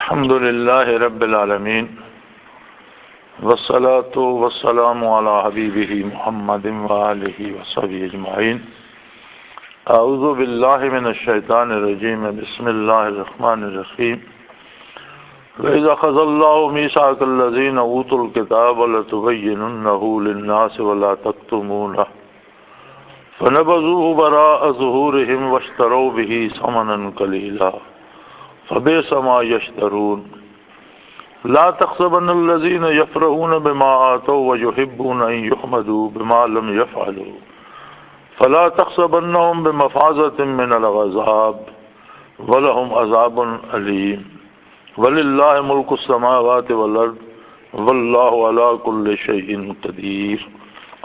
الحمد للہ رب العالمین والصلاة والسلام علی حبیبہ محمد وآلہ وصحبہ اجمعین۔ اعوذ باللہ من الشیطان الرجیم، بسم اللہ الرحمن الرحیم۔ وَإِذْ أَخَذَ اللَّهُ مِيثَاقَ الَّذِينَ أُوتُوا الْكِتَابَ لَتُبَيِّنُنَّهُ لِلنَّاسِ وَلَا تَكْتُمُونَهُ فَنَبَذُوهُ وَرَاءَ ظُهُورِهِمْ وَاشْتَرَوْا بِهِ ثَمَنًا قَلِيلًا فَبِئْسَ مَا يَشْتَرُونَ۔ لَا تَحْسَبَنَّ الَّذِينَ يَفْرَحُونَ بِمَا آتَوْا وَيُحِبُّونَ أَن يُحْمَدُوا بِمَا لَمْ يَفْعَلُوا فَلَا تَحْسَبَنَّهُمْ بِمَفَازَةٍ مِّنَ الْعَذَابِ وَلَهُمْ عَذَابٌ أَلِيمٌ۔ وَلِلَّهِ مُلْكُ السَّمَاوَاتِ وَالْأَرْضِ وَاللَّهُ عَلَى كُلِّ شَيْءٍ قَدِيرٌ۔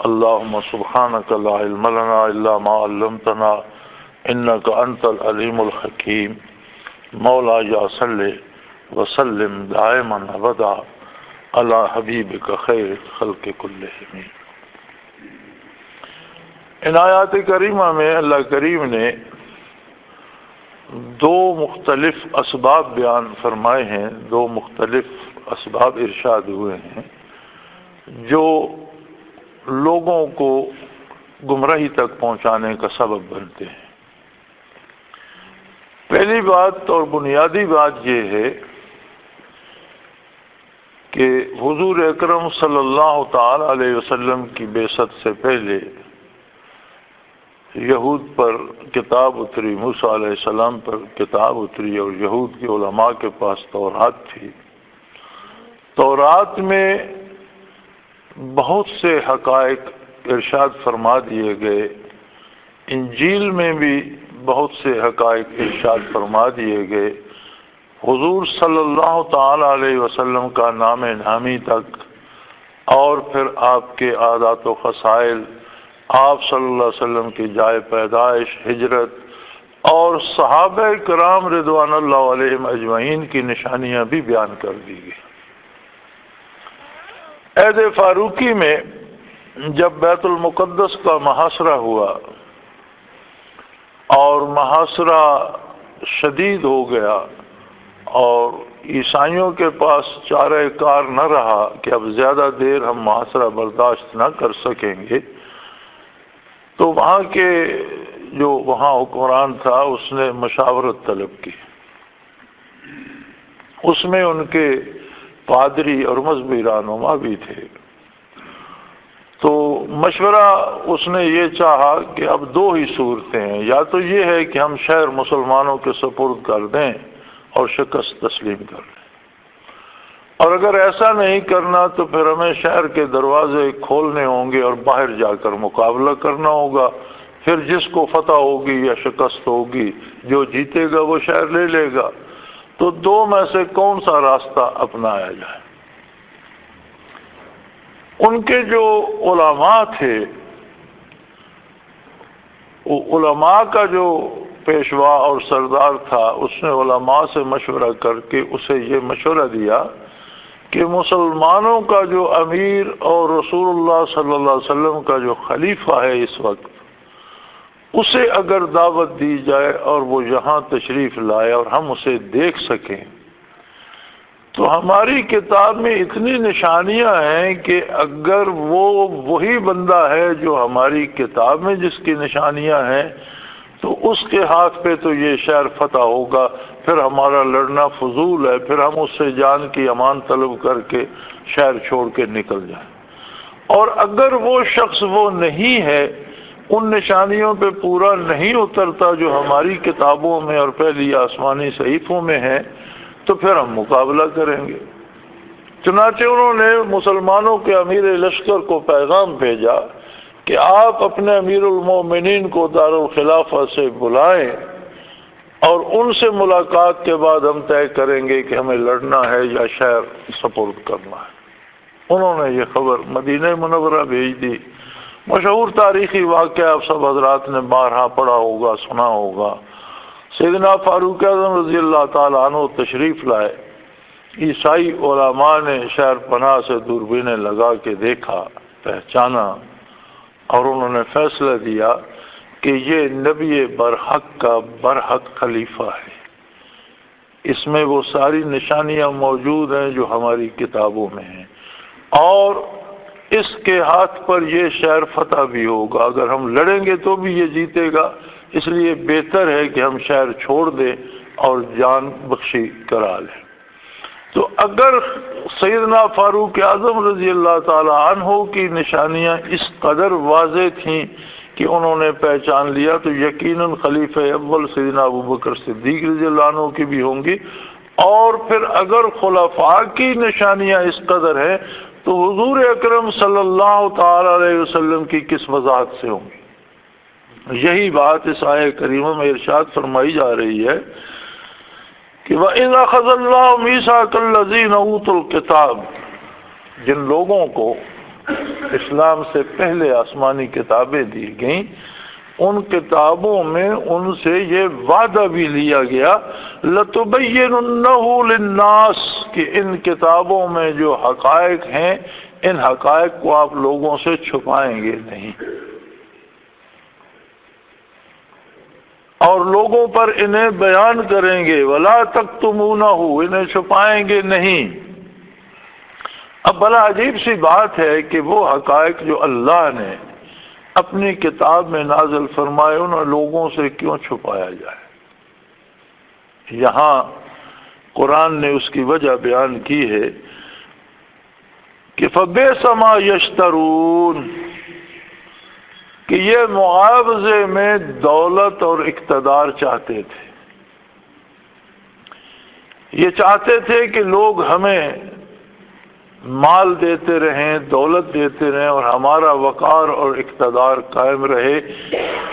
اللهم سبحانك لا علم لنا إلا ما علمتنا إنك أنت العليم الحكيم۔ مولاي صل وسلم دائما أبدا على حبيبك خير الخلق كلهم۔ ان آیات کریمہ میں اللہ کریم نے دو مختلف اسباب بیان فرمائے ہیں، دو مختلف اسباب ارشاد ہوئے ہیں جو لوگوں کو گمراہی تک پہنچانے کا سبب بنتے ہیں۔ پہلی بات اور بنیادی بات یہ ہے کہ حضور اکرم صلی اللہ تعالی علیہ وسلم کی بعثت سے پہلے یہود پر کتاب اتری، موسیٰ علیہ السلام پر کتاب اتری، اور یہود کے علماء کے پاس تورات تھی۔ تورات میں بہت سے حقائق ارشاد فرما دیے گئے، انجیل میں بھی بہت سے حقائق ارشاد فرما دیے گئے، حضور صلی اللہ تعالی علیہ وسلم کا نام نامی تک، اور پھر آپ کے عادات و خصائل، آپ صلی اللہ علیہ وسلم کی جائے پیدائش، ہجرت، اور صحابہ کرام رضوان اللہ علیہم اجمعین کی نشانیاں بھی بیان کر دی گئی۔ عہد فاروقی میں جب بیت المقدس کا محاصرہ ہوا اور محاصرہ شدید ہو گیا اور عیسائیوں کے پاس چارہ کار نہ رہا کہ اب زیادہ دیر ہم محاصرہ برداشت نہ کر سکیں گے، تو وہاں کے جو وہاں حکمران تھا اس نے مشاورت طلب کی۔ اس میں ان کے پادری اور مذہبی رہنما بھی تھے، تو مشورہ اس نے یہ چاہا کہ اب دو ہی صورتیں ہیں، یا تو یہ ہے کہ ہم شہر مسلمانوں کے سپرد کر دیں اور شکست تسلیم کر لیں، اور اگر ایسا نہیں کرنا تو پھر ہمیں شہر کے دروازے کھولنے ہوں گے اور باہر جا کر مقابلہ کرنا ہوگا، پھر جس کو فتح ہوگی یا شکست ہوگی، جو جیتے گا وہ شہر لے لے گا، تو دو میں سے کون سا راستہ اپنایا جائے۔ ان کے جو علماء تھے، وہ علماء کا جو پیشوا اور سردار تھا، اس نے علماء سے مشورہ کر کے اسے یہ مشورہ دیا کہ مسلمانوں کا جو امیر اور رسول اللہ صلی اللہ علیہ وسلم کا جو خلیفہ ہے اس وقت، اسے اگر دعوت دی جائے اور وہ یہاں تشریف لائے اور ہم اسے دیکھ سکیں، تو ہماری کتاب میں اتنی نشانیاں ہیں کہ اگر وہ وہی بندہ ہے جو ہماری کتاب میں جس کی نشانیاں ہیں، تو اس کے ہاتھ پہ تو یہ شہر فتح ہوگا، پھر ہمارا لڑنا فضول ہے، پھر ہم اس سے جان کی امان طلب کر کے شہر چھوڑ کے نکل جائیں۔ اور اگر وہ شخص وہ نہیں ہے، ان نشانیوں پہ پورا نہیں اترتا جو ہماری کتابوں میں اور پہلی آسمانی صحیفوں میں ہے، تو پھر ہم مقابلہ کریں گے۔ چنانچہ انہوں نے مسلمانوں کے امیر لشکر کو پیغام بھیجا کہ آپ اپنے امیر المومنین کو دارالخلافہ سے بلائیں، اور ان سے ملاقات کے بعد ہم طے کریں گے کہ ہمیں لڑنا ہے یا شہر سپرد کرنا ہے۔ انہوں نے یہ خبر مدینہ منورہ بھیج دی۔ مشہور تاریخی واقعہ آپ سب حضرات نے بارہا پڑھا ہوگا، سنا ہوگا۔ سیدنا فاروق اعظم رضی اللہ تعالیٰ عنہ تشریف لائے، عیسائی علماء نے شہر پناہ سے دوربینیں لگا کے دیکھا، پہچانا، اور انہوں نے فیصلہ دیا کہ یہ نبی برحق کا برحق خلیفہ ہے، اس میں وہ ساری نشانیاں موجود ہیں جو ہماری کتابوں میں ہیں، اور اس کے ہاتھ پر یہ شہر فتح بھی ہوگا، اگر ہم لڑیں گے تو بھی یہ جیتے گا، اس لیے بہتر ہے کہ ہم شہر چھوڑ دیں اور جان بخشی کرا لیں۔ تو اگر سیدنا فاروق اعظم رضی اللہ تعالی عنہ کی نشانیاں اس قدر واضح تھیں کہ انہوں نے پہچان لیا، تو یقیناً خلیفہ اول سیدنا ابوبکر صدیق رضی اللہ عنہ کی بھی ہوں گی، اور پھر اگر خلفاء کی نشانیاں اس قدر ہیں تو حضور اکرم صلی اللہ تعالی علیہ وسلم کی کس وضاحت سے ہوں گی۔ یہی بات اس آیہ کریمہ میں ارشاد فرمائی جا رہی ہے کہ وَإِذْ أَخَذَ اللَّهُ مِيثَاقَ الَّذِينَ أُوتُوا الْكِتَابَ، جن لوگوں کو اسلام سے پہلے آسمانی کتابیں دی گئیں، ان کتابوں میں ان سے یہ وعدہ بھی لیا گیا لَتُبَيِّنُنَّهُ لِلنَّاسِ، کہ ان کتابوں میں جو حقائق ہیں ان حقائق کو آپ لوگوں سے چھپائیں گے نہیں، اور لوگوں پر انہیں بیان کریں گے، وَلَا تَكْتُمُونَهُ، انہیں چھپائیں گے نہیں۔ اب بڑا عجیب سی بات ہے کہ وہ حقائق جو اللہ نے اپنی کتاب میں نازل فرمائے انہیں لوگوں سے کیوں چھپایا جائے؟ یہاں قرآن نے اس کی وجہ بیان کی ہے کہ فَبِئْسَ مَا يَشْتَرُونَ، کہ یہ معاوضے میں دولت اور اقتدار چاہتے تھے، یہ چاہتے تھے کہ لوگ ہمیں مال دیتے رہیں، دولت دیتے رہیں، اور ہمارا وقار اور اقتدار قائم رہے۔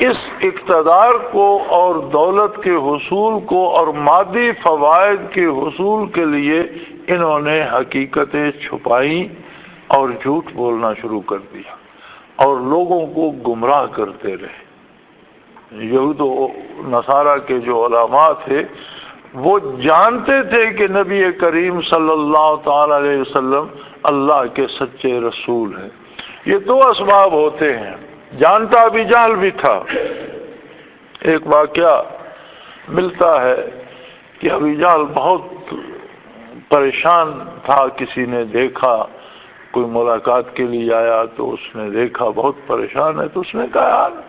اس اقتدار کو اور دولت کے حصول کو اور مادی فوائد کے حصول کے لیے انہوں نے حقیقتیں چھپائیں اور جھوٹ بولنا شروع کر دیا اور لوگوں کو گمراہ کرتے رہے۔ یہود و نصارہ کے جو علماء تھے وہ جانتے تھے کہ نبی کریم صلی اللہ تعالی علیہ وسلم اللہ کے سچے رسول ہیں۔ یہ دو اسباب ہوتے ہیں، جانتا ابھی جہل بھی تھا۔ ایک واقعہ ملتا ہے کہ ابھی جہل بہت پریشان تھا، کسی نے دیکھا، کوئی ملاقات کے لیے آیا تو اس نے دیکھا بہت پریشان ہے، تو اس نے کہا یار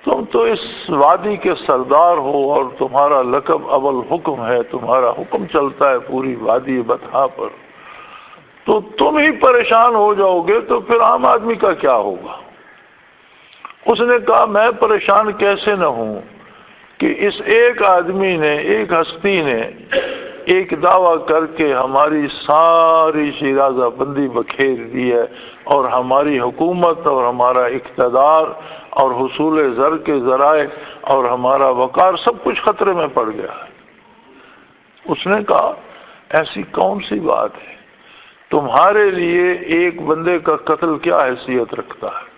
تم تو اس وادی کے سردار ہو اور تمہارا لقب ابو الحکم ہے، تمہارا حکم چلتا ہے پوری وادی بطحا پر، تو تم ہی پریشان ہو جاؤ گے تو پھر عام آدمی کا کیا ہوگا؟ اس نے کہا میں پریشان کیسے نہ ہوں کہ اس ایک آدمی نے، ایک ہستی نے ایک دعویٰ کر کے ہماری ساری شیرازہ بندی بکھیر دی ہے، اور ہماری حکومت اور ہمارا اقتدار اور حصول زر کے ذرائع اور ہمارا وقار سب کچھ خطرے میں پڑ گیا ہے۔ اس نے کہا ایسی کون سی بات ہے، تمہارے لیے ایک بندے کا قتل کیا حیثیت رکھتا ہے؟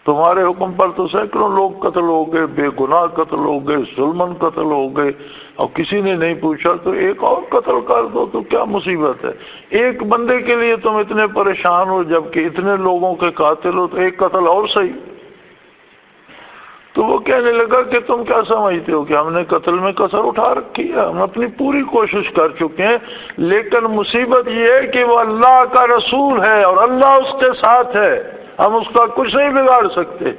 تمہارے حکم پر تو سینکڑوں لوگ قتل ہو گئے، بے گناہ قتل ہو گئے، ظلمن قتل ہو گئے، اور کسی نے نہیں پوچھا تو ایک اور قتل کر دو تو کیا مصیبت ہے؟ ایک بندے کے لیے تم اتنے پریشان ہو جبکہ اتنے لوگوں کے قاتل ہو، تو ایک قتل اور صحیح۔ تو وہ کہنے لگا کہ تم کیا سمجھتے ہو کہ ہم نے قتل میں کسر اٹھا رکھی ہے؟ ہم اپنی پوری کوشش کر چکے ہیں، لیکن مصیبت یہ ہے کہ وہ اللہ کا رسول ہے اور اللہ اس کے ساتھ ہے، ہم اس کا کچھ نہیں بگاڑ سکتے۔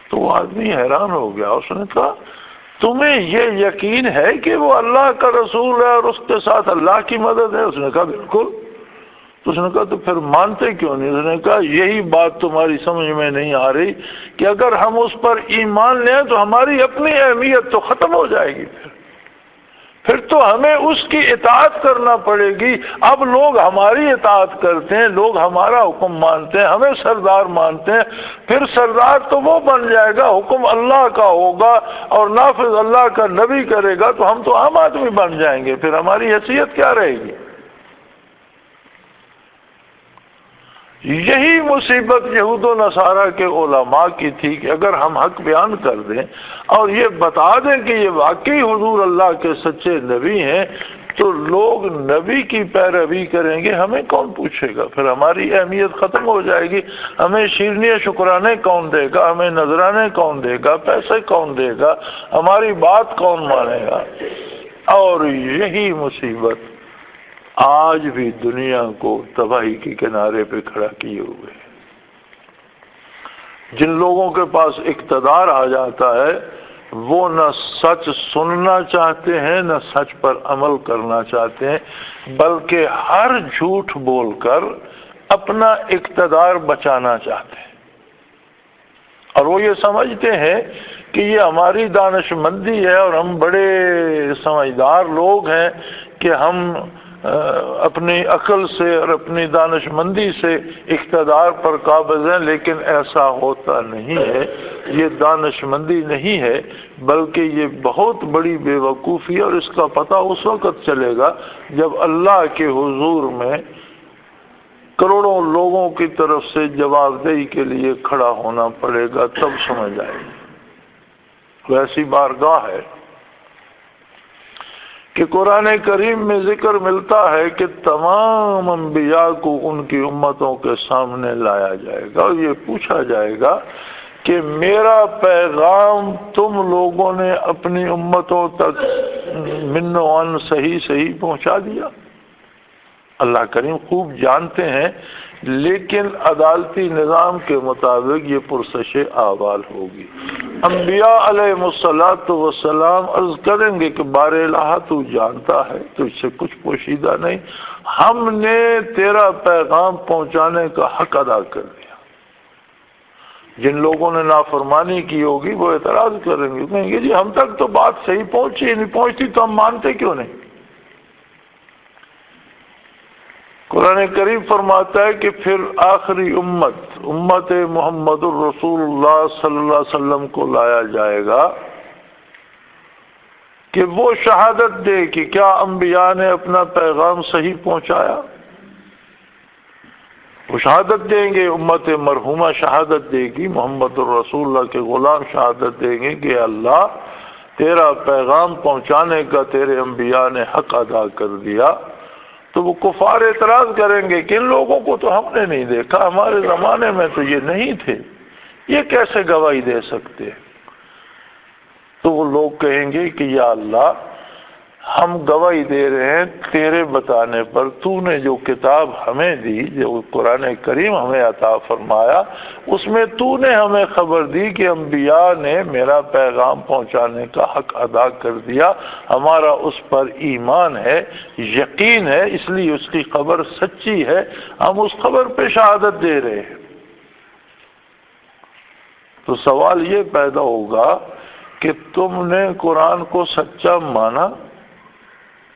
تو وہ آدمی حیران ہو گیا، اس نے کہا تمہیں یہ یقین ہے کہ وہ اللہ کا رسول ہے اور اس کے ساتھ اللہ کی مدد ہے؟ اس نے کہا بالکل۔ تو اس نے کہا تو پھر مانتے کیوں نہیں؟ اس نے کہا یہی بات تمہاری سمجھ میں نہیں آ رہی کہ اگر ہم اس پر ایمان لیں تو ہماری اپنی اہمیت تو ختم ہو جائے گی، پھر تو ہمیں اس کی اطاعت کرنا پڑے گی۔ اب لوگ ہماری اطاعت کرتے ہیں، لوگ ہمارا حکم مانتے ہیں، ہمیں سردار مانتے ہیں، پھر سردار تو وہ بن جائے گا، حکم اللہ کا ہوگا اور نافذ اللہ کا نبی کرے گا، تو ہم تو عام آدمی بن جائیں گے، پھر ہماری حیثیت کیا رہے گی؟ یہی مصیبت یہود و نصارہ کے علماء کی تھی کہ اگر ہم حق بیان کر دیں اور یہ بتا دیں کہ یہ واقعی حضور اللہ کے سچے نبی ہیں تو لوگ نبی کی پیروی کریں گے، ہمیں کون پوچھے گا؟ پھر ہماری اہمیت ختم ہو جائے گی، ہمیں شیرنی شکرانے کون دے گا، ہمیں نذرانے کون دے گا، پیسے کون دے گا، ہماری بات کون مانے گا؟ اور یہی مصیبت آج بھی دنیا کو تباہی کے کنارے پہ کھڑا کیے ہوئے ہے۔ جن لوگوں کے پاس اقتدار آ جاتا ہے وہ نہ سچ سننا چاہتے ہیں نہ سچ پر عمل کرنا چاہتے ہیں، بلکہ ہر جھوٹ بول کر اپنا اقتدار بچانا چاہتے ہیں، اور وہ یہ سمجھتے ہیں کہ یہ ہماری دانش مندی ہے اور ہم بڑے سمجھدار لوگ ہیں کہ ہم اپنی عقل سے اور اپنی دانش مندی سے اقتدار پر قابض ہیں، لیکن ایسا ہوتا نہیں ہے۔ یہ دانش مندی نہیں ہے بلکہ یہ بہت بڑی بے وقوفی ہے، اور اس کا پتہ اس وقت چلے گا جب اللہ کے حضور میں کروڑوں لوگوں کی طرف سے جواب دہی کے لیے کھڑا ہونا پڑے گا، تب سمجھ آئے گی۔ ویسی بارگاہ ہے کہ قرآن کریم میں ذکر ملتا ہے کہ تمام انبیاء کو ان کی امتوں کے سامنے لایا جائے گا اور یہ پوچھا جائے گا کہ میرا پیغام تم لوگوں نے اپنی امتوں تک من و عن صحیح پہنچا دیا؟ اللہ کریم خوب جانتے ہیں، لیکن عدالتی نظام کے مطابق یہ پرسش احوال ہوگی۔ انبیاء علیہ السلام عرض کریں گے کہ بار الہ تو جانتا ہے، تو اس سے کچھ پوشیدہ نہیں، ہم نے تیرا پیغام پہنچانے کا حق ادا کر دیا۔ جن لوگوں نے نافرمانی کی ہوگی وہ اعتراض کریں گے، کہیں گے جی ہم تک تو بات صحیح پہنچی نہیں، پہنچتی تو ہم مانتے کیوں نہیں؟ قرآن کریم فرماتا ہے کہ پھر آخری امت محمد الرسول اللہ صلی اللہ علیہ وسلم کو لایا جائے گا کہ وہ شہادت دے کہ کیا انبیاء نے اپنا پیغام صحیح پہنچایا۔ وہ شہادت دیں گے، امت مرحومہ شہادت دے گی، محمد الرسول اللہ کے غلام شہادت دیں گے کہ اللہ تیرا پیغام پہنچانے کا تیرے انبیاء نے حق ادا کر دیا۔ تو وہ کفار اعتراض کریں گے کہ ان لوگوں کو تو ہم نے نہیں دیکھا، ہمارے زمانے میں تو یہ نہیں تھے، یہ کیسے گواہی دے سکتے؟ تو وہ لوگ کہیں گے کہ یا اللہ ہم گواہی دے رہے ہیں تیرے بتانے پر، تو نے جو کتاب ہمیں دی، جو قرآن کریم ہمیں عطا فرمایا، اس میں تو نے ہمیں خبر دی کہ انبیاء نے میرا پیغام پہنچانے کا حق ادا کر دیا، ہمارا اس پر ایمان ہے، یقین ہے، اس لیے اس کی خبر سچی ہے، ہم اس خبر پہ شہادت دے رہے ہیں۔ تو سوال یہ پیدا ہوگا کہ تم نے قرآن کو سچا مانا؟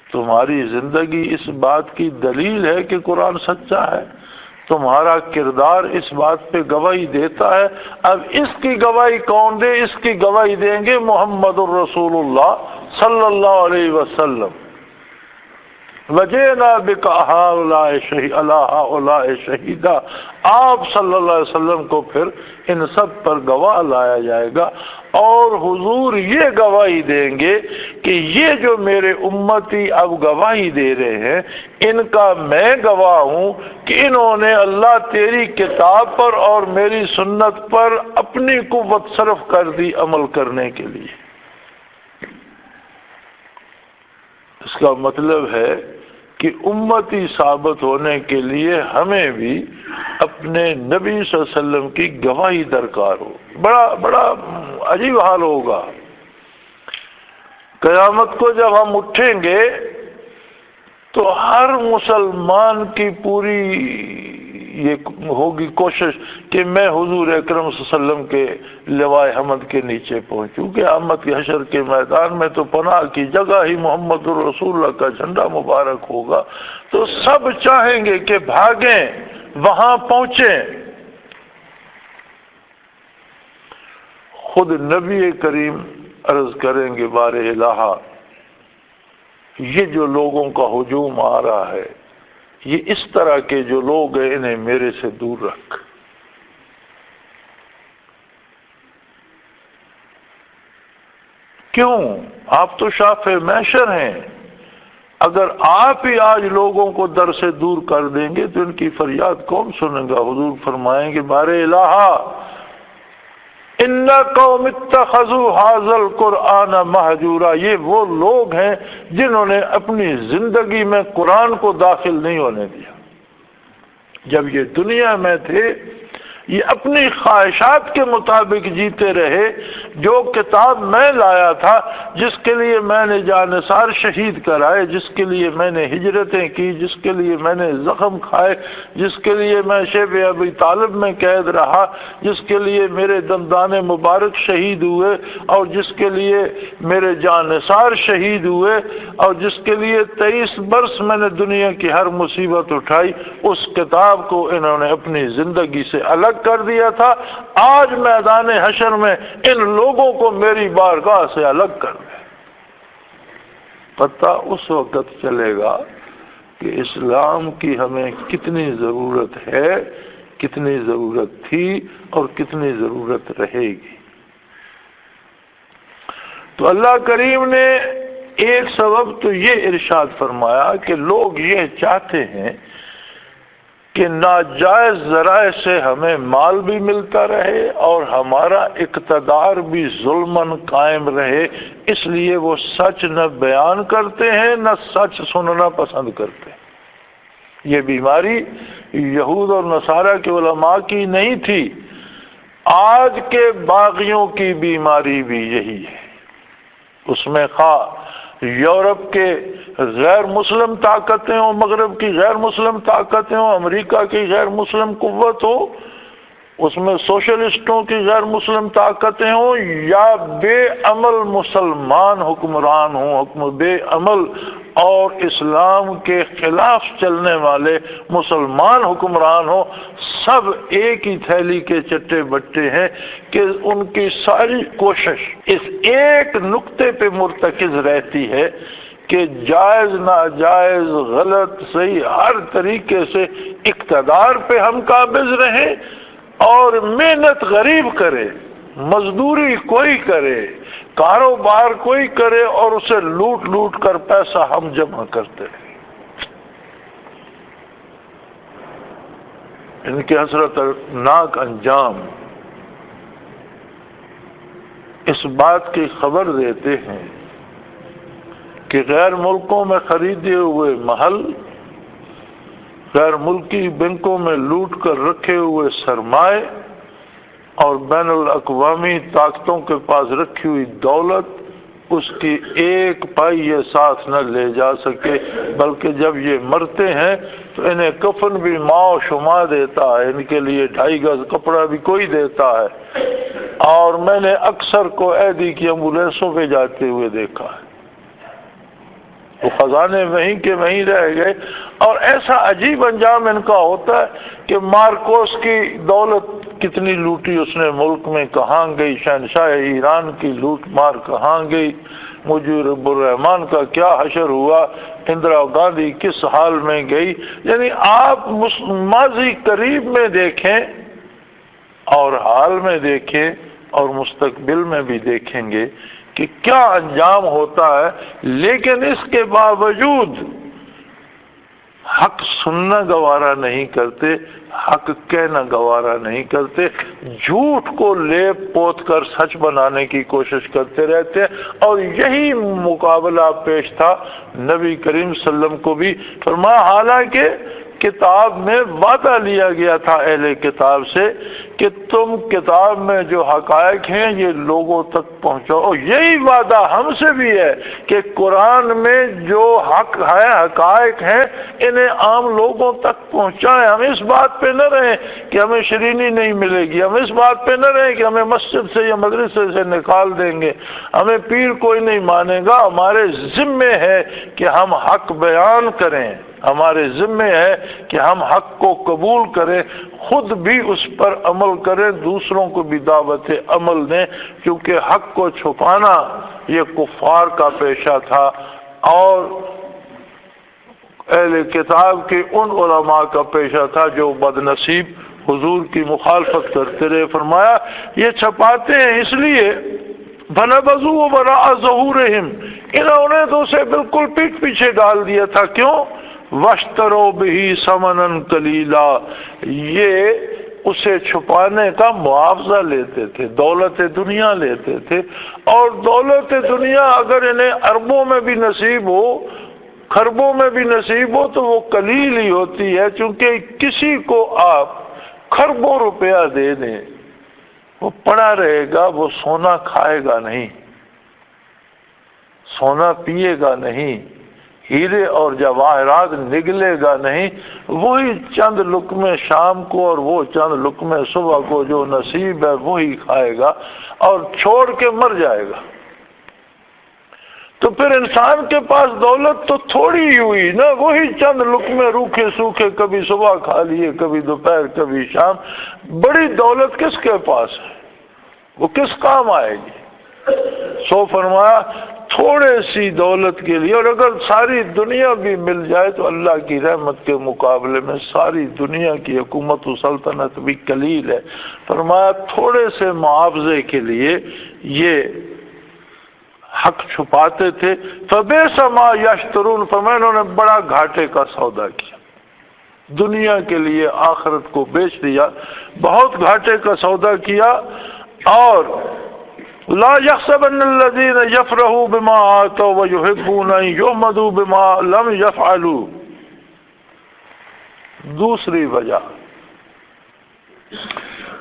تمہاری زندگی اس بات کی دلیل ہے کہ قرآن سچا ہے، تمہارا کردار اس بات پہ گواہی دیتا ہے۔ اب اس کی گواہی کون دے؟ اس کی گواہی دیں گے محمد الرسول اللہ صلی اللہ علیہ وسلم۔ وَجِئْنَا بِكَ عَلَىٰ هَٰؤُلَاءِ شَهِيدًا، آپ صلی اللہ علیہ وسلم کو پھر ان سب پر گواہ لایا جائے گا، اور حضور یہ گواہی دیں گے کہ یہ جو میرے امتی اب گواہی دے رہے ہیں، ان کا میں گواہ ہوں کہ انہوں نے اللہ تیری کتاب پر اور میری سنت پر اپنی قوت صرف کر دی عمل کرنے کے لیے۔ اس کا مطلب ہے کہ امتی ثابت ہونے کے لیے ہمیں بھی اپنے نبی صلی اللہ علیہ وسلم کی گواہی درکار ہو۔ بڑا عجیب حال ہوگا قیامت کو جب ہم اٹھیں گے تو ہر مسلمان کی پوری یہ ہوگی کوشش کہ میں حضور اکرم صلی اللہ علیہ وسلم کے لوائے حمد کے نیچے پہنچوں، کہ قیامت کے حشر کے میدان میں تو پناہ کی جگہ ہی محمد الرسول اللہ کا جھنڈا مبارک ہوگا، تو سب چاہیں گے کہ بھاگیں وہاں پہنچیں۔ خود نبی کریم عرض کریں گے بار الہ، یہ جو لوگوں کا ہجوم آ رہا ہے، یہ اس طرح کے جو لوگ ہیں انہیں میرے سے دور رکھ۔ کیوں؟ آپ تو شافع محشر ہیں، اگر آپ ہی آج لوگوں کو در سے دور کر دیں گے تو ان کی فریاد کون سنے گا؟ حضور فرمائیں گے بار الہ ان قوم اتخذوا ھذا القرآن مہجورا، یہ وہ لوگ ہیں جنہوں نے اپنی زندگی میں قرآن کو داخل نہیں ہونے دیا۔ جب یہ دنیا میں تھے یہ اپنی خواہشات کے مطابق جیتے رہے۔ جو کتاب میں لایا تھا، جس کے لیے میں نے جانثار شہید کرائے، جس کے لیے میں نے ہجرتیں کی، جس کے لیے میں نے زخم کھائے، جس کے لیے میں شیب ابی طالب میں قید رہا، جس کے لیے میرے دندان مبارک شہید ہوئے، اور جس کے لیے میرے جانثار شہید ہوئے، اور جس کے لیے 23 برس میں نے دنیا کی ہر مصیبت اٹھائی، اس کتاب کو انہوں نے اپنی زندگی سے الگ کر دیا تھا۔ آج میدان حشر میں ان لوگوں کو میری بارگاہ سے الگ کر دے۔ پتہ اس وقت چلے گا کہ اسلام کی ہمیں کتنی ضرورت ہے، کتنی ضرورت تھی اور کتنی ضرورت رہے گی۔ تو اللہ کریم نے ایک سبب تو یہ ارشاد فرمایا کہ لوگ یہ چاہتے ہیں کہ ناجائز ذرائع سے ہمیں مال بھی ملتا رہے اور ہمارا اقتدار بھی ظلماً قائم رہے، اس لیے وہ سچ نہ بیان کرتے ہیں نہ سچ سننا پسند کرتے ہیں۔ یہ بیماری یہود اور نصارہ کے علماء کی نہیں تھی، آج کے باغیوں کی بیماری بھی یہی ہے۔ اس میں خواہ یورپ کے غیر مسلم طاقتیں ہوں، مغرب کی غیر مسلم طاقتیں ہوں، امریکہ کی غیر مسلم قوت ہو، اس میں سوشلسٹوں کی غیر مسلم طاقتیں ہوں، یا بے عمل مسلمان حکمران ہوں، حکم بے عمل اور اسلام کے خلاف چلنے والے مسلمان حکمران ہوں، سب ایک ہی تھیلی کے چٹے بٹے ہیں کہ ان کی ساری کوشش اس ایک نقطے پہ مرتکز رہتی ہے کہ جائز ناجائز غلط صحیح ہر طریقے سے اقتدار پہ ہم قابض رہیں اور محنت غریب کرے، مزدوری کوئی کرے، کاروبار کوئی کرے اور اسے لوٹ لوٹ کر پیسہ ہم جمع کرتے رہیں۔ ان کے حسرتناک انجام اس بات کی خبر دیتے ہیں کہ غیر ملکوں میں خریدے ہوئے محل، غیر ملکی بینکوں میں لوٹ کر رکھے ہوئے سرمائے اور بین الاقوامی طاقتوں کے پاس رکھی ہوئی دولت اس کی ایک پائی یہ ساتھ نہ لے جا سکے، بلکہ جب یہ مرتے ہیں تو انہیں کفن بھی ماں و شما دیتا ہے، ان کے لیے 2.5 گز کپڑا بھی کوئی دیتا ہے، اور میں نے اکثر کو عیدی کی ایمبولینسوں پہ جاتے ہوئے دیکھا ہے۔ وہ خزانے وہیں کے وہیں رہ گئے، اور ایسا عجیب انجام ان کا ہوتا ہے کہ مارکوس کی دولت کتنی لوٹی اس نے ملک میں، کہاں گئی؟ شہنشاہ ایران کی لوٹ مار کہاں گئی؟ مجیب الرحمان کا کیا حشر ہوا؟ اندرا گاندھی کس حال میں گئی؟ یعنی آپ ماضی قریب میں دیکھیں اور حال میں دیکھیں اور مستقبل میں بھی دیکھیں گے کہ کیا انجام ہوتا ہے، لیکن اس کے باوجود حق سننا گوارا نہیں کرتے، حق کہنا گوارا نہیں کرتے، جھوٹ کو لیپ پوت کر سچ بنانے کی کوشش کرتے رہتے ہیں۔ اور یہی مقابلہ پیش تھا نبی کریم صلی اللہ علیہ وسلم کو بھی۔ فرمایا حالانکہ کتاب میں وعدہ لیا گیا تھا اہل کتاب سے کہ تم کتاب میں جو حقائق ہیں یہ لوگوں تک پہنچاؤ، یہی وعدہ ہم سے بھی ہے کہ قرآن میں جو حق ہے، حقائق ہیں، انہیں عام لوگوں تک پہنچائیں۔ ہم اس بات پہ نہ رہیں کہ ہمیں شرینی نہیں ملے گی، ہم اس بات پہ نہ رہیں کہ ہمیں مسجد سے یا مدرسے سے نکال دیں گے، ہمیں پیر کوئی نہیں مانے گا۔ ہمارے ذمے ہے کہ ہم حق بیان کریں، ہمارے ذمے ہے کہ ہم حق کو قبول کریں، خود بھی اس پر عمل کریں، دوسروں کو بھی دعوت عمل دیں، کیونکہ حق کو چھپانا یہ کفار کا پیشہ تھا اور اہل کتاب کے ان علماء کا پیشہ تھا جو بد نصیب حضور کی مخالفت کرتے رہے۔ فرمایا یہ چھپاتے ہیں اس لیے فَنَبَذُوهُ وَرَاءَ ظُهُورِهِمْ، انہوں نے تو اسے بالکل پیٹ پیچھے ڈال دیا تھا۔ کیوں؟ وَاشْتَرَوْا بِهِ ثَمَنًا قَلِيلًا، یہ اسے چھپانے کا معاوضہ لیتے تھے، دولت دنیا لیتے تھے، اور دولت دنیا اگر انہیں اربوں میں بھی نصیب ہو، خربوں میں بھی نصیب ہو، تو وہ قلیل ہی ہوتی ہے، چونکہ کسی کو آپ خربوں روپیہ دے دیں وہ پڑا رہے گا، وہ سونا کھائے گا نہیں، سونا پیے گا نہیں، ہیرے اور جواہرات نگلے گا نہیں، وہی چند لقمے شام کو اور وہ چند لقمے صبح کو جو نصیب ہے وہی کھائے گا اور چھوڑ کے مر جائے گا۔ تو پھر انسان کے پاس دولت تو تھوڑی ہی ہوئی نا، وہی چند لقمے روکھے سوکھے، کبھی صبح کھا لیے، کبھی دوپہر، کبھی شام۔ بڑی دولت کس کے پاس ہے؟ وہ کس کام آئے گی؟ سو فرمایا تھوڑے سی دولت کے لیے، اور اگر ساری دنیا بھی مل جائے تو اللہ کی رحمت کے مقابلے میں ساری دنیا کی حکومت و سلطنت بھی قلیل ہے۔ فرمایا تھوڑے سے معاوضے کے لیے یہ حق چھپاتے تھے۔ فَبِئْسَ مَا يَشْتَرُونَ، فرمایا انہوں نے بڑا گھاٹے کا سودا کیا، دنیا کے لیے آخرت کو بیچ دیا، بہت گھاٹے کا سودا کیا۔ اور لا يحسبن الذين يفرحوا بما آتوا ويحبون ان يحمدوا بما لم يفعلوا، دوسری وجہ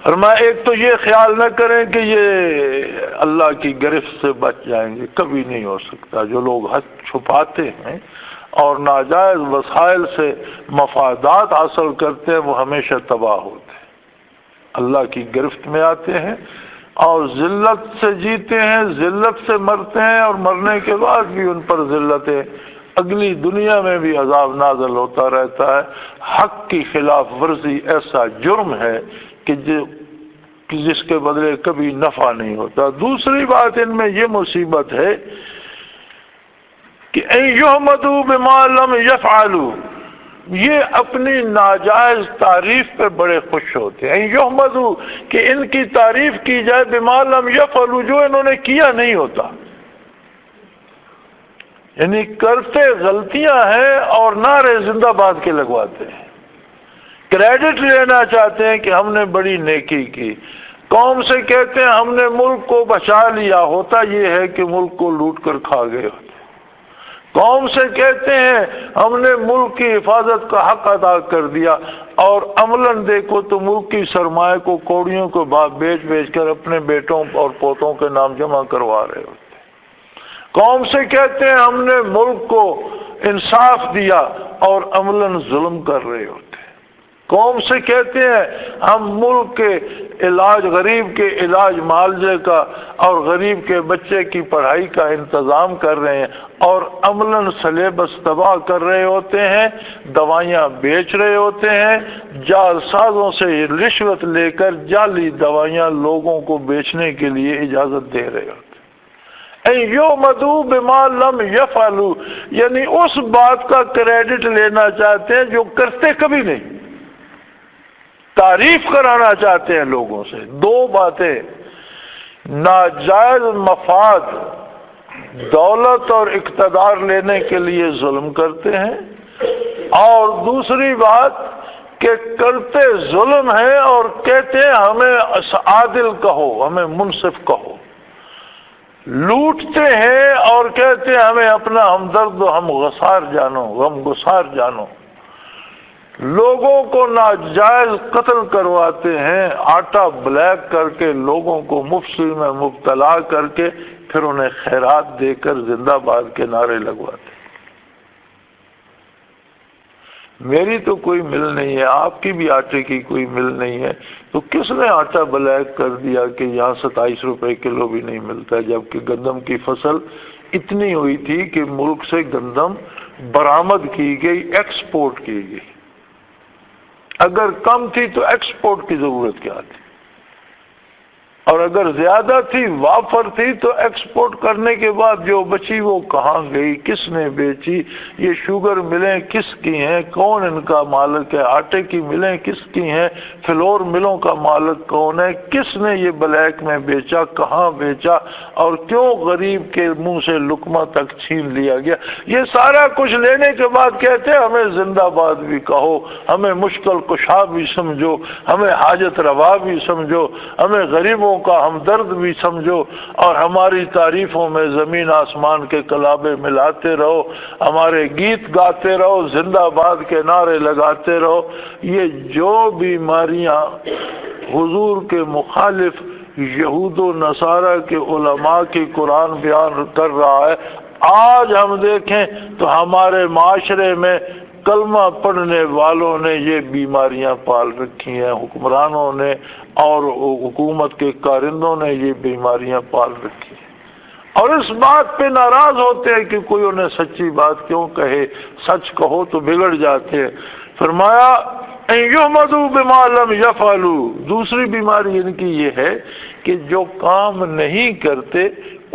فرمایا ایک تو یہ خیال نہ کریں کہ یہ اللہ کی گرفت سے بچ جائیں گے، کبھی نہیں ہو سکتا۔ جو لوگ حق چھپاتے ہیں اور ناجائز وسائل سے مفادات حاصل کرتے ہیں وہ ہمیشہ تباہ ہوتے ہیں، اللہ کی گرفت میں آتے ہیں اور ذلت سے جیتے ہیں، ذلت سے مرتے ہیں، اور مرنے کے بعد بھی ان پر ذلتیں، اگلی دنیا میں بھی عذاب نازل ہوتا رہتا ہے۔ حق کی خلاف ورزی ایسا جرم ہے کہ جس کے بدلے کبھی نفع نہیں ہوتا۔ دوسری بات ان میں یہ مصیبت ہے کہ ان یحمدوا بما لم یفعلوا، یہ اپنی ناجائز تعریف پہ بڑے خوش ہوتے ہیں۔ یحمدوا کہ ان کی تعریف کی جائے، بما لم یفعلوا جو انہوں نے کیا نہیں ہوتا، یعنی کرتے غلطیاں ہیں اور نعرے زندہ باد کے لگواتے ہیں، کریڈٹ لینا چاہتے ہیں کہ ہم نے بڑی نیکی کی، قوم سے کہتے ہیں ہم نے ملک کو بچا لیا، ہوتا یہ ہے کہ ملک کو لوٹ کر کھا گئے ہوتے، قوم سے کہتے ہیں ہم نے ملک کی حفاظت کا حق ادا کر دیا، اور عملاً دیکھو تو ملک کی سرمایہ کو کوڑیوں کو بیچ بیچ کر اپنے بیٹوں اور پوتوں کے نام جمع کروا رہے ہوتے۔ قوم سے کہتے ہیں ہم نے ملک کو انصاف دیا، اور عملاً ظلم کر رہے ہوتے۔ قوم سے کہتے ہیں ہم ملک کے علاج، غریب کے علاج معالجے کا اور غریب کے بچے کی پڑھائی کا انتظام کر رہے ہیں، اور عملاً سلیبس تباہ کر رہے ہوتے ہیں، دوائیاں بیچ رہے ہوتے ہیں، جعل سازوں سے رشوت لے کر جعلی دوائیاں لوگوں کو بیچنے کے لیے اجازت دے رہے ہوتے ہیں۔ ان یحمدوا بما لم یفعلوا، یعنی اس بات کا کریڈٹ لینا چاہتے ہیں جو کرتے کبھی نہیں، تعریف کرانا چاہتے ہیں لوگوں سے۔ دو باتیں، ناجائز مفاد، دولت اور اقتدار لینے کے لیے ظلم کرتے ہیں، اور دوسری بات کہ کرتے ظلم ہے اور کہتے ہیں ہمیں عادل کہو، ہمیں منصف کہو، لوٹتے ہیں اور کہتے ہیں ہمیں اپنا ہمدرد و ہم غسار جانو، غم گسار جانو، لوگوں کو ناجائز قتل کرواتے ہیں، آٹا بلیک کر کے لوگوں کو مفصل میں مبتلا کر کے پھر انہیں خیرات دے کر زندہ باد کے نعرے لگواتے ہیں۔ میری تو کوئی مل نہیں ہے، آپ کی بھی آٹے کی کوئی مل نہیں ہے، تو کس نے آٹا بلیک کر دیا کہ یہاں 27 روپے کلو بھی نہیں ملتا، جبکہ گندم کی فصل اتنی ہوئی تھی کہ ملک سے گندم برآمد کی گئی، ایکسپورٹ کی گئی، اگر کم تھی تو ایکسپورٹ کی ضرورت کیا تھی، اور اگر زیادہ تھی وافر تھی تو ایکسپورٹ کرنے کے بعد جو بچی وہ کہاں گئی، کس نے بیچی، یہ شوگر ملیں کس کی ہیں، کون ان کا مالک ہے، آٹے کی ملیں کس کی ہیں، فلور ملوں کا مالک کون ہے، کس نے یہ بلیک میں بیچا، کہاں بیچا، اور کیوں غریب کے منہ سے لقمہ تک چھین لیا گیا۔ یہ سارا کچھ لینے کے بعد کہتے ہیں ہمیں زندہ باد بھی کہو، ہمیں مشکل کشا بھی سمجھو، ہمیں حاجت روا بھی سمجھو، ہمیں غریبوں کا ہمدرد بھی سمجھو، اور ہماری تعریفوں میں زمین آسمان کے کلابے ملاتے رہو، ہمارے گیت گاتے رہو، زندہ باد کے نعرے لگاتے رہو۔ یہ جو بیماریاں حضور کے مخالف یہود و نصارہ کے علماء کی قرآن بیان کر رہا ہے، آج ہم دیکھیں تو ہمارے معاشرے میں کلمہ پڑھنے والوں نے یہ بیماریاں پال رکھی ہیں، حکمرانوں نے اور حکومت کے کارندوں نے یہ بیماریاں پال رکھی ہیں، اور اس بات پہ ناراض ہوتے ہیں کہ کوئی انہیں سچی بات کیوں کہے، سچ کہو تو بگڑ جاتے ہیں۔ فرمایا ان یحمدوا بما لم یفعلوا، دوسری بیماری ان کی یہ ہے کہ جو کام نہیں کرتے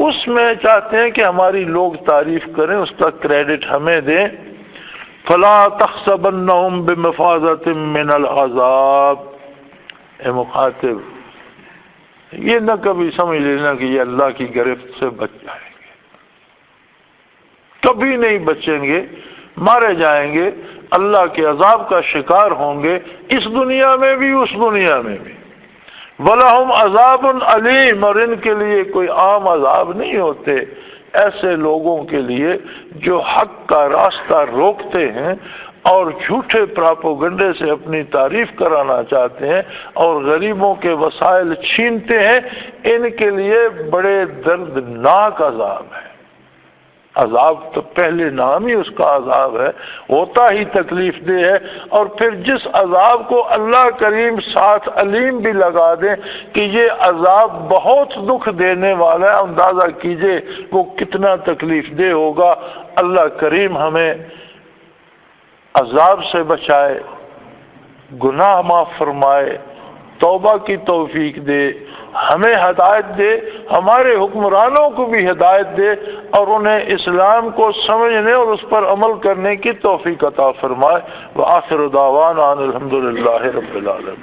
اس میں چاہتے ہیں کہ ہماری لوگ تعریف کریں، اس کا کریڈٹ ہمیں دیں۔ فلا تحسبنہم بمفازۃ من العذاب، اے مخاطب یہ نہ کبھی سمجھ لینا کہ یہ اللہ کی گرفت سے بچ جائیں گے، کبھی نہیں بچیں گے، مارے جائیں گے، اللہ کے عذاب کا شکار ہوں گے، اس دنیا میں بھی اس دنیا میں بھی۔ وَلَهُمْ عَذَابٌ عَلِيمٌ، اور ان کے لیے کوئی عام عذاب نہیں ہوتے ایسے لوگوں کے لیے جو حق کا راستہ روکتے ہیں اور جھوٹے پراپوگنڈے سے اپنی تعریف کرانا چاہتے ہیں اور غریبوں کے وسائل چھینتے ہیں، ان کے لیے بڑے دردناک عذاب ہے۔ عذاب تو پہلے نام ہی اس کا عذاب ہے، ہوتا ہی تکلیف دہ ہے، اور پھر جس عذاب کو اللہ کریم ساتھ علیم بھی لگا دیں کہ یہ عذاب بہت دکھ دینے والا ہے، اندازہ کیجئے وہ کتنا تکلیف دہ ہوگا۔ اللہ کریم ہمیں عذاب سے بچائے، گناہ معاف فرمائے، توبہ کی توفیق دے، ہمیں ہدایت دے، ہمارے حکمرانوں کو بھی ہدایت دے، اور انہیں اسلام کو سمجھنے اور اس پر عمل کرنے کی توفیق عطا فرمائے۔ وآخر دعوانا ان الحمدللہ رب العالمین۔